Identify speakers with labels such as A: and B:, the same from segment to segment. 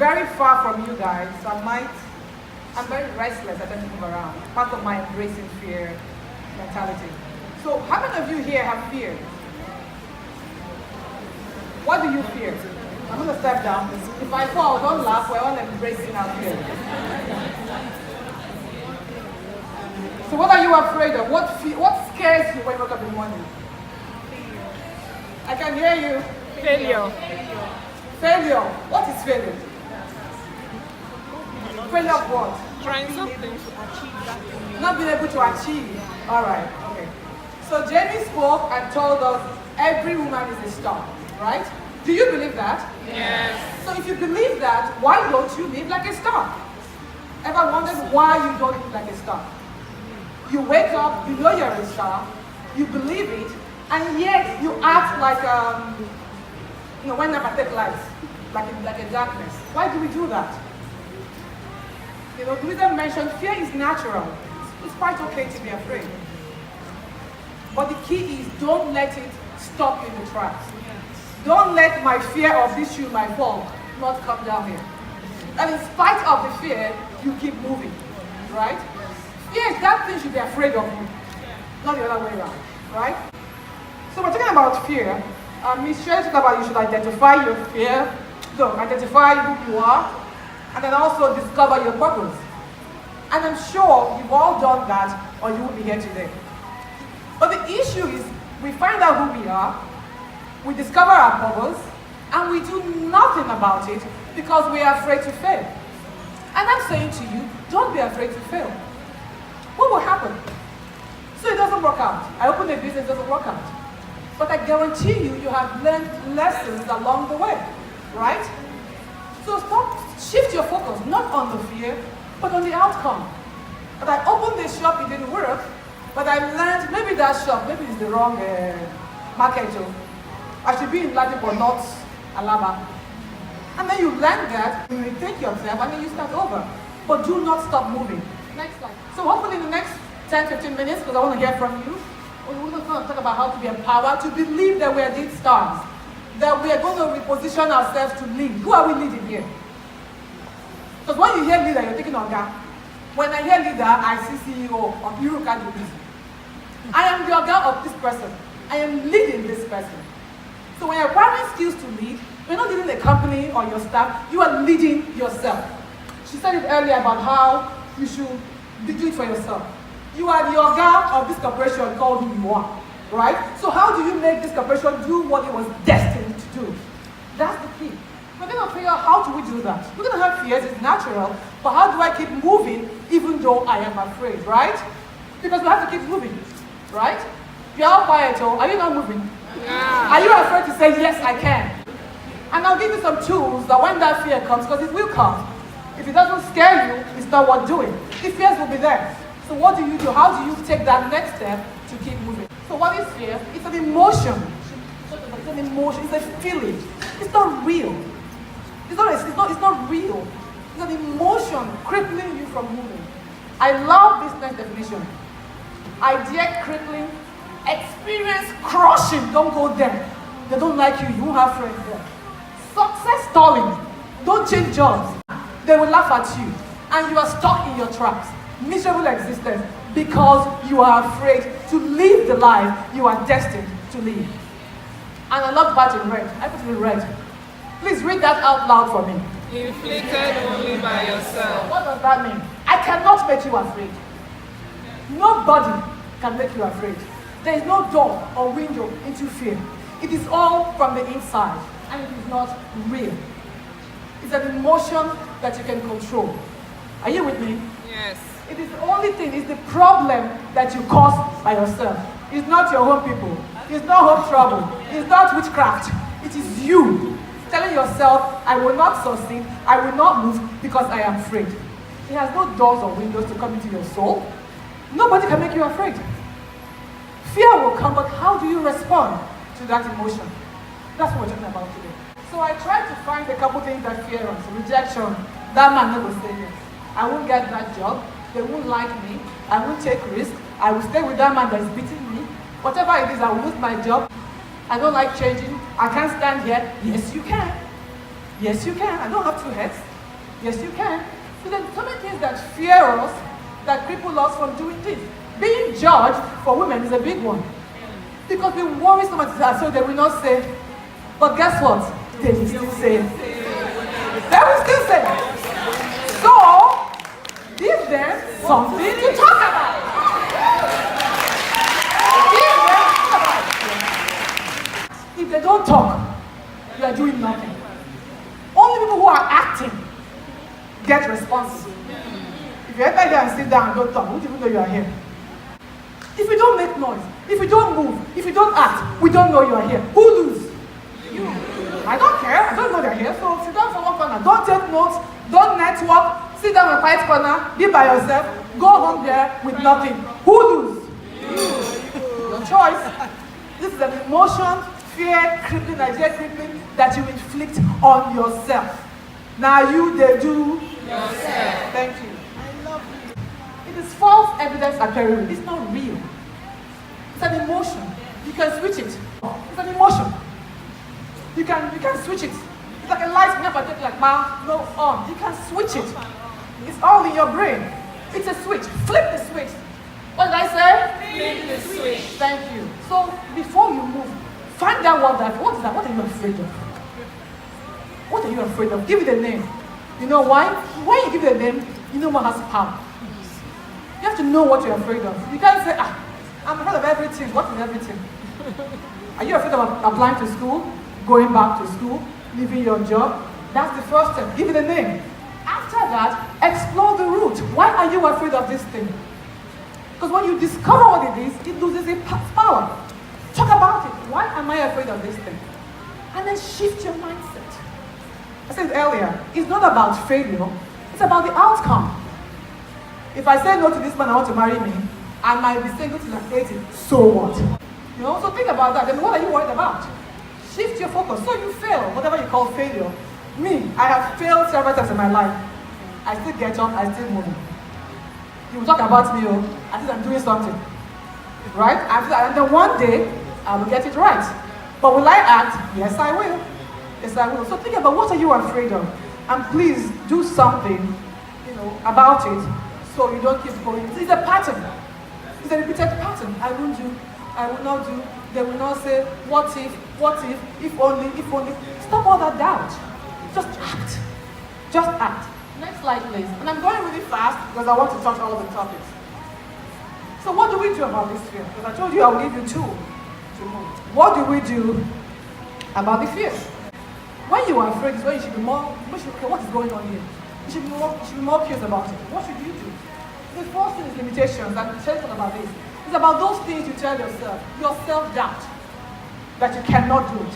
A: very far from you guys, so I'm very restless. I tend to move around. Part of my embracing fear mentality. So how many of you here have fear? What do you fear? I'm going to step down. If I fall, don't laugh. We're all embracing our fear. So what are you afraid of? What scares you when you wake up in the morning? I can hear you.
B: Failure.
A: Failure. What is failure? Failure of what?
B: Trying something to achieve that thing.
A: Not being able to achieve. All right. Okay. So Jamie spoke and told us every woman is a star, right? Do you believe that?
B: Yes.
A: So if you believe that, why don't you live like a star? Ever wondered why you don't live like a star? You wake up, you know you're a star, you believe it, and yet you act like when never take lights, like a darkness. Why do we do that? Louisa mentioned fear is natural. It's quite okay to be afraid. But the key is don't let it stop you in the tracks. Don't let my fear of this shoe might fall not come down here. And in spite of the fear, you keep moving, right? Fear is that thing should be afraid of you, not the other way around, right? So we're talking about fear. Ms. Sherry talked about you should identify your fear, identify who you are, and then also discover your purpose. And I'm sure you've all done that, or you won't be here today. But the issue is, we find out who we are, we discover our purpose, and we do nothing about it because we are afraid to fail. And I'm saying to you, don't be afraid to fail. What will happen? So it doesn't work out. I open a business, it doesn't work out. But I guarantee you, you have learned lessons along the way, right? So shift your focus, not on the fear, but on the outcome. But I opened this shop, it didn't work, but I learned maybe that shop, maybe it's the wrong market. I should be in Ladipo, not Alaba. And then you learn that, you rethink yourself, and then you start over. But do not stop moving. Next slide. So hopefully in the next 10-15 minutes, because I want to hear from you, we're going to talk about how to be empowered, to believe that we are lead stars, that we are going to reposition ourselves to lead. Who are we leading here? Because when you hear leader, you're thinking of that. When I hear leader, I see CEO of Iruka Dubizi. I am the organ of this person. I am leading this person. So when you're acquiring skills to lead, you're not leading the company or your staff, you are leading yourself. She said it earlier about how you should do it for yourself. You are the organ of this corporation called who you are, right? So how do you make this corporation do what it was destined to do? That's the key. We're going to figure out how do we do that. We're going to have fears, it's natural, but how do I keep moving even though I am afraid, right? Because we have to keep moving, right? You're all quiet, are you not moving?
B: Yeah.
A: Are you afraid to say, yes, I can? And I'll give you some tools that when that fear comes, because it will come, if it doesn't scare you, it's not worth doing. The fears will be there. So what do you do? How do you take that next step to keep moving? So what is fear? It's an emotion. It's an emotion. It's a feeling. It's not real. It's not real. It's an emotion crippling you from moving. I love this next definition. Idea crippling, experience crushing. Don't go there. They don't like you. You won't have friends there. Success stalling. Don't change jobs. They will laugh at you. And you are stuck in your tracks. Miserable existence because you are afraid to live the life you are destined to live. And I love that in red. I put it in red. Please read that out loud for me.
B: Inflicted only by yourself.
A: What does that mean? I cannot make you afraid. Nobody can make you afraid. There is no door or window into fear. It is all from the inside, and it is not real. It's an emotion that you can control. Are you with me?
B: Yes.
A: It is the only thing, it's the problem that you cause by yourself. It's not your home people. It's not home trouble. It's not witchcraft. It is you telling yourself, I will not succeed, I will not move because I am afraid. It has no doors or windows to come into your soul. Nobody can make you afraid. Fear will come, but how do you respond to that emotion? That's what we're talking about today. So I tried to find a couple things that fear us. Rejection. That man never say yes. I won't get that job. They won't like me. I won't take risks. I will stay with that man that is beating me. Whatever it is, I will lose my job. I don't like changing. I can't stand here. Yes, you can. Yes, you can. I don't have two heads. Yes, you can. So there's so many things that fear us, that cripple us from doing things. Being judged for women is a big one. Because we worry so much that so they will not say, but guess what? They will still say. They will still say. So, give them something to talk about. Give them something to talk about. If they don't talk, you are doing nothing. Only people who are acting get responses. If you enter here and sit down and don't talk, who do you know you are here? If you don't make noise, if you don't move, if you don't act, we don't know you are here. Who lose? You. I don't care. I don't know they're here. So sit down for one corner. Don't take notes. Don't network. Sit down in a quiet corner. Be by yourself. Go home there with nothing. Who lose? You. Your choice. This is an emotion, fear, crippling, Nigeria crippling that you inflict on yourself. Now you, they do yourself. Thank you. I love you. It is false evidence appearing. It's not real. It's an emotion. You can switch it. It's an emotion. You can switch it. It's like a light never take like no on. You can switch it. It's all in your brain. It's a switch. Flip the switch. What did I say?
B: Flip the switch.
A: Thank you. So before you move, find out what is that? What are you afraid of? What are you afraid of? Give it a name. You know why? When you give it a name, you know what has power. You have to know what you're afraid of. You can't say, I'm afraid of everything. What is everything? Are you afraid of applying to school, going back to school, leaving your job? That's the first step. Give it a name. After that, explore the root. Why are you afraid of this thing? Because when you discover what it is, it loses its power. Talk about it. Why am I afraid of this thing? And then shift your mindset. I said earlier, it's not about failure, it's about the outcome. If I say no to this man, I want to marry me, I might be single till I'm 80, so what? You know, so think about that. Then what are you worried about? Shift your focus. So you fail, whatever you call failure. Me, I have failed several times in my life. I still get up, I still move. You will talk about me, at least I'm doing something. Right? And then one day, I will get it right. But will I act? Yes, I will. Yes, I will. So think about what are you afraid of? And please do something, about it so you don't keep going. It's a pattern. It's a repeated pattern. I won't do, I will not do. They will not say, what if only, if only. Stop all that doubt. Just act. Just act. Next slide, please. And I'm going really fast because I want to touch all of the topics. So what do we do about this fear? Because I told you I will give you two to move. What do we do about the fear? When you are afraid is when you should be okay, what is going on here? You should be more curious about it. What should you do? The first thing is limitations, and I'll tell you about this. It's about those things you tell yourself, your self-doubt, that you cannot do it.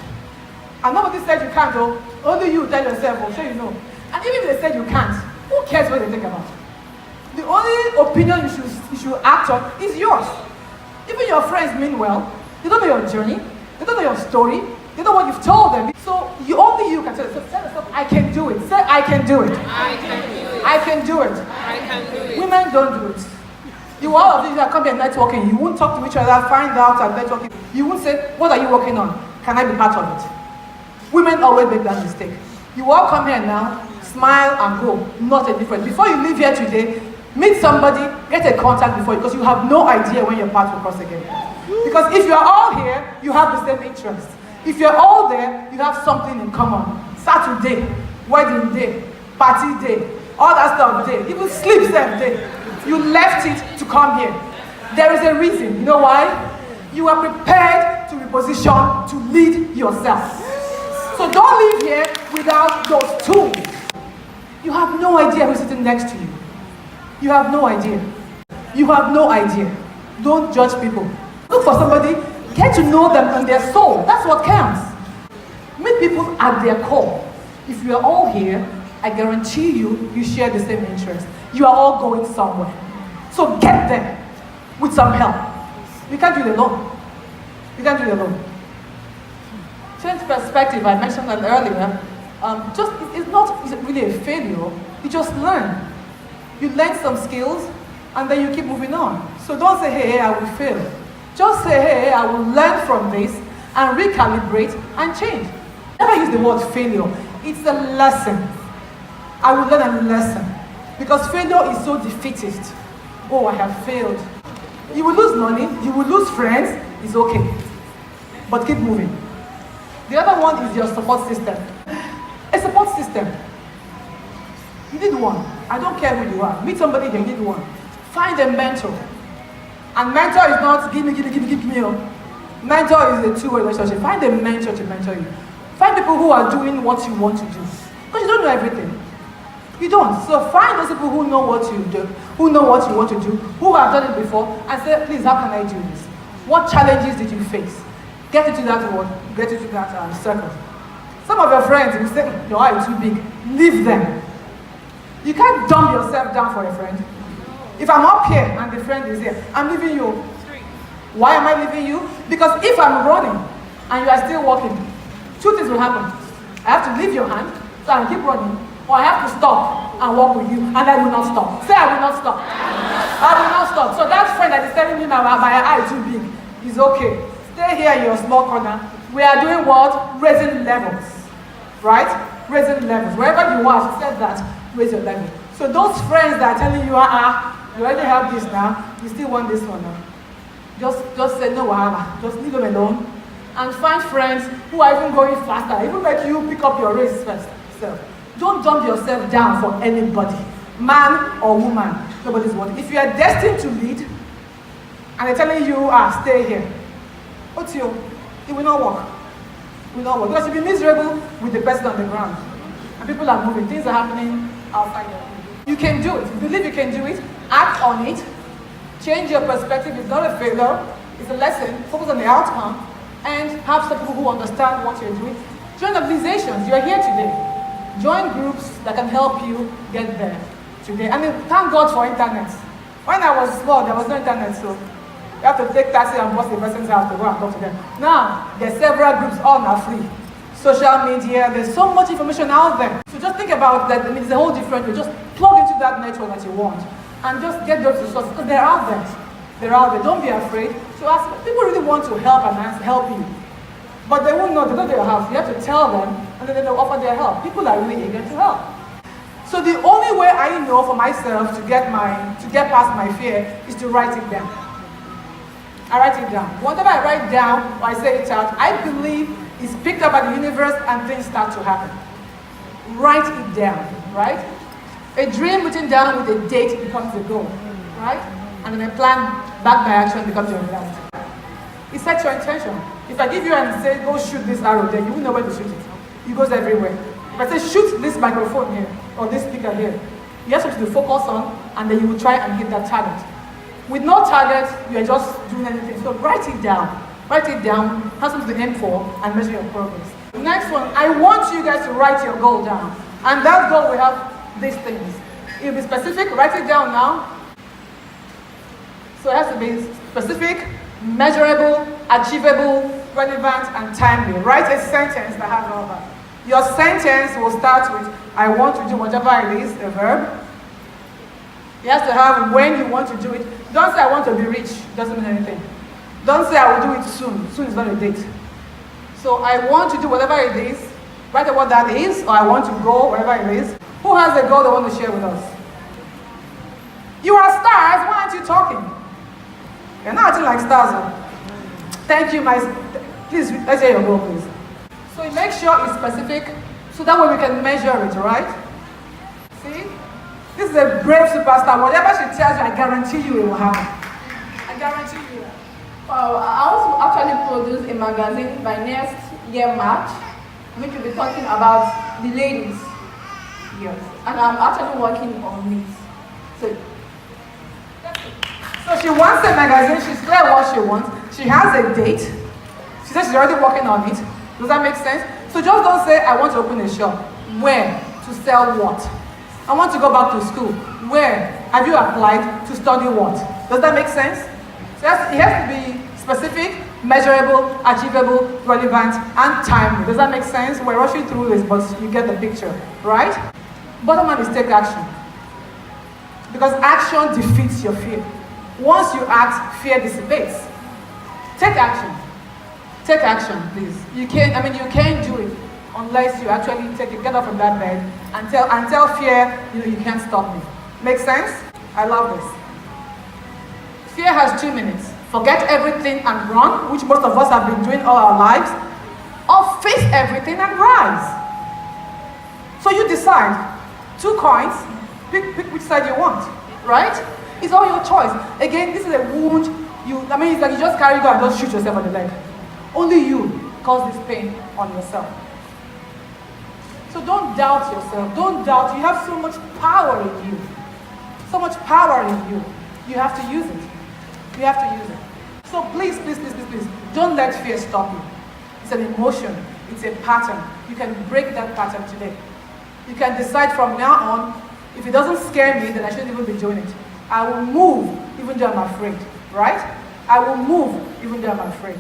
A: And nobody said you can't, though. Only you tell yourself, sure you know. And even if they said you can't, who cares what they think about it? The only opinion you should act on is yours. Even your friends mean well. They don't know your journey. They don't know your story. They know what you've told them. So only you can tell yourself, I can do it. Say, I can do it.
B: I can do it.
A: I can do it.
B: I can do it.
A: Women don't do it. You all of you that come here networking, you won't talk to each other, find out and networking. You won't say, what are you working on? Can I be part of it? Women always make that mistake. You all come here now, smile and go. Not a difference. Before you leave here today, meet somebody, get a contact before you, because you have no idea when your path will cross again. Because if you are all here, you have the same interest. If you're all there, you have something in common. Saturday, wedding day, party day, all that stuff day, even sleep same day. You left it to come here. There is a reason. You know why? You are prepared to reposition to lead yourself. So don't leave here without those tools. You have no idea who's sitting next to you. You have no idea. You have no idea. Don't judge people. Look for somebody, get to know them and their soul. That's what counts. Meet people at their core. If you are all here, I guarantee you share the same interest. You are all going somewhere. So get there with some help. You can't do it alone. You can't do it alone. Change perspective, I mentioned that earlier. It's not really a failure. You just learn. You learn some skills and then you keep moving on. So don't say, hey, I will fail. Just say, hey, I will learn from this and recalibrate and change. Never use the word failure. It's a lesson. I will learn a lesson. Because failure is so defeatist. Oh, I have failed. You will lose money, you will lose friends, it's okay. But keep moving. The other one is your support system. A support system. You need one. I don't care who you are. Meet somebody here, you need one. Find a mentor. And mentor is not give me. Mentor is a two-way relationship. Find a mentor to mentor you. Find people who are doing what you want to do. Because you don't know everything. You don't. So find those people who know what you do, who know what you want to do, who have done it before, and say, please, how can I do this? What challenges did you face? Get into that word, get into that circle. Some of your friends will say, your eye is too big. Leave them. You can't dump yourself down for a friend. If I'm up here and the friend is here, I'm leaving you. Why am I leaving you? Because if I'm running and you are still walking, two things will happen. I have to leave your hand, so I can keep running, or I have to stop and walk with you, and I will not stop. Say I will not stop. I will not stop. So that friend that is telling me my eye is too big is okay. Stay here in your small corner. We are doing what? Raising levels. Right? Raising levels. Wherever you are, she said that, raise your level. So those friends that are telling you, you already have this now, you still want this one now. Just say no, just leave them alone. And find friends who are even going faster, even make you pick up your race first. So, don't dump yourself down for anybody, man or woman. Nobody's worthy. If you are destined to lead, and they're telling you, stay here, what's you? It will not work. It will not work. Because you'll be miserable with the person on the ground. And people are moving. Things are happening outside there. You can do it. Believe you can do it. Act on it. Change your perspective. It's not a failure. It's a lesson. Focus on the outcome. And have some people who understand what you're doing. Join organizations. You're here today. Join groups that can help you get there today. I mean, thank God for internet. When I was small, there was no internet, so you have to take taxi and bus the person's house to go and talk to them. Now, there's several groups, all are free. Social media, there's so much information out there. So just think about that. I mean, it's a whole different way. Just plug into that network that you want and just get those resources because they're out there. They're out there. Don't be afraid to ask. People really want to help and help you. But they won't know, they go to your house. You have to tell them, and then they'll offer their help. People are really eager to help. So the only way I know for myself to get past my fear is to write it down. I write it down. Whatever I write down or I say it out, I believe is picked up by the universe and things start to happen. Write it down, right? A dream written down with a date becomes a goal, right? And then a plan backed by action becomes your reality. It sets your intention. If I give you and say, go shoot this arrow there, you will know where to shoot it. It goes everywhere. If I say, shoot this microphone here, or this speaker here, you have something to focus on, and then you will try and hit that target. With no target, you are just doing anything. So write it down. Write it down, have something to aim for, and measure your progress. The next one, I want you guys to write your goal down. And that goal will have these things. It will be specific, write it down now. So it has to be specific, measurable, achievable, relevant, and timely. Write a sentence that has all that. Your sentence will start with, I want to do whatever it is, a verb. It has to have when you want to do it. Don't say I want to be rich, doesn't mean anything. Don't say I will do it soon. Soon is not a date. So I want to do whatever it is. Write out what that is, or I want to go, whatever it is. Who has a goal they want to share with us? You are stars, why aren't you talking? You're not acting like stars. Thank you, please, let's hear your goal, please. So make sure it's specific, so that way we can measure it, right? See? This is a brave superstar. Whatever she tells you, I guarantee you it will happen. I guarantee you.
C: I also actually produce a magazine by next year March, which will be talking about the ladies. Yes. And I'm actually working on it.
A: So she wants a magazine, she's clear what she wants. She has a date. She says she's already working on it. Does that make sense? So just don't say, I want to open a shop. Where? To sell what? I want to go back to school. Where? Have you applied to study what? Does that make sense? So it has to be specific, measurable, achievable, relevant, and timely. Does that make sense? We're rushing through this, but you get the picture, right? Bottom line is take action. Because action defeats your fear. Once you act, fear dissipates. Take action. Take action, please. You can do it. unless you actually get up from that bed and tell fear, you can't stop me. Make sense? I love this. Fear has 2 minutes. Forget everything and run, which most of us have been doing all our lives, or face everything and rise. So you decide. 2 coins, pick which side you want, right? It's all your choice. Again, this is a wound. It's like you just carry gun and just shoot yourself on the leg. Only you cause this pain on yourself. So don't doubt yourself. Don't doubt. You have so much power in you. So much power in you. You have to use it. You have to use it. So please, don't let fear stop you. It's an emotion. It's a pattern. You can break that pattern today. You can decide from now on, if it doesn't scare me, then I shouldn't even be doing it. I will move even though I'm afraid, right? I will move even though I'm afraid.